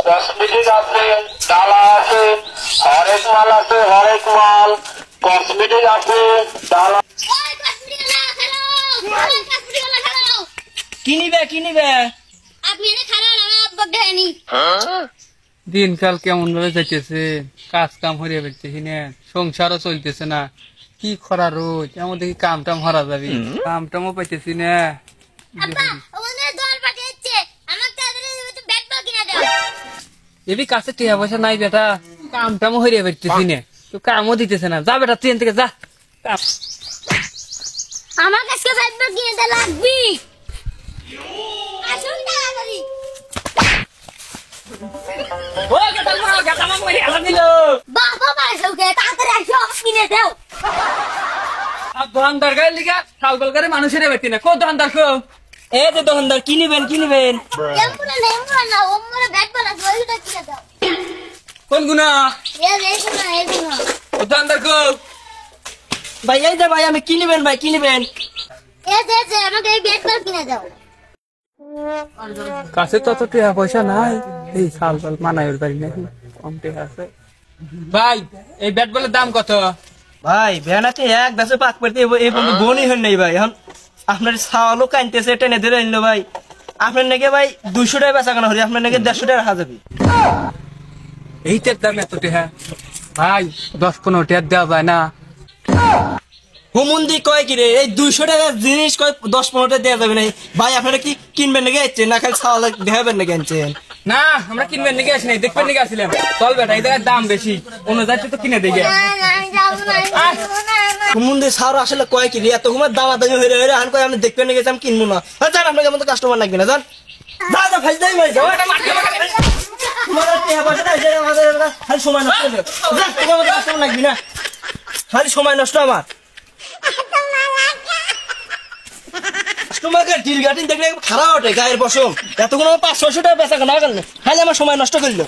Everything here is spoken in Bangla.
কসমেটিক আছে, ডালা আছে, হরেক মাল আছে, হরেক মাল কসমেটিক আছে, ডালা। কি নিবে কি নিবে? দিনকাল কেমন ভাবে যাইতেছে, কাজ কাম হরিয়া বেরতেছি না, সংসারও চলতেছে না, কি খরা রোজ এমন দেখি কাম টাম হরা যাবি, কাম টামও পাইতেছি না। এবি কাছে টিয়া পয়সা নাই বেটা, কাম টামও হরিয়া বেরতেছি না, তো কামও দিতেছে না। যা বেটা ট্রেন থেকে যা, আমার কাছে ব্যাটবল কিনে লাগবি। আসুন তাড়াতাড়ি। ও গেটাল মার গেটাল মার আলা দিল। বাবা মারছো কে, তাড়াতাড়ি আসো কিনে দাও। আব দোকানদার গায় লিগা সালগল করে মানুষের বেরতি না। কো দোকানদার কো? এ যে দোকানদার কি নিবেন কি নিবেন? এমপুরা না ওমরে ব্যাটবল আছে ওইটা কিনে দাও। কোন গুনা? এই শোনা। ও দোকানদার কো? ভাই এই যে ভাই আমি কি নিবেন ভাই কি নিবেন? যে আমাকে এই ব্যাটবল কিনে দাও। কাছে তো টিয়া পয়সা নাই, এই সালগল মানাইর বাড়ি নাকি কম টিয়া আছে। ভাই এই ব্যাট বলের দাম কত? ভাই ভ্যানাতে এক দাসে পাক করতে এই বন্ধু বনই হন নাই ভাই। এখন আপনার ছাওয়ালো কানতেছে টেনে ধরে আনলো ভাই। আপনার নাকি ভাই 200 টাকা বেচা কেনা হরি, আপনার নাকি 150 টাকা রাখা যাবে। এইটার দাম এত টিয়া? ভাই 10-15 টিয়া দেওয়া যায় না? হুমুন্দি কয় কি রে, এই 200 টাকা জিনিস কয় 10-15 টাকা দেওয়া যাবে না ভাই। আপনারা কি কিনবেন নাকি আইছেন না খালি ছাওয়ালো দেখাবেন নাকি আনছেন? না আমরা কিনবেন নাকি আসি নাই, দেখবেন নাকি আসছিলাম। চল বেটা এই জায়গার দাম বেশি, অন্য জায়গায় তো কিনে দেখে। হুমুন্দি ছাওয়ার আসলে কয় কি রে, এত ঘুমার দামাদামি হয়ে হয়ে আন কয় আমি দেখবেন নাকি আমি কিনবো না। জান আপনাকে মতো কাস্টমার লাগবে না, জান যা ভাই যাই ভাই যাও। তোমার টিয়া পয়সা নাই যে আমাদের খালি সময় নষ্ট করে যা, তোমার মতো কাস্টমার লাগবে না, খালি সময় নষ্ট আমার। তোমাকে ডিল গাটিং দেখলে খারাপ ওঠে গায়ের পশম। এতক্ষণ আমার 500-600 টাকা বেচা কেনা খালি আমার সময় নষ্ট করলো।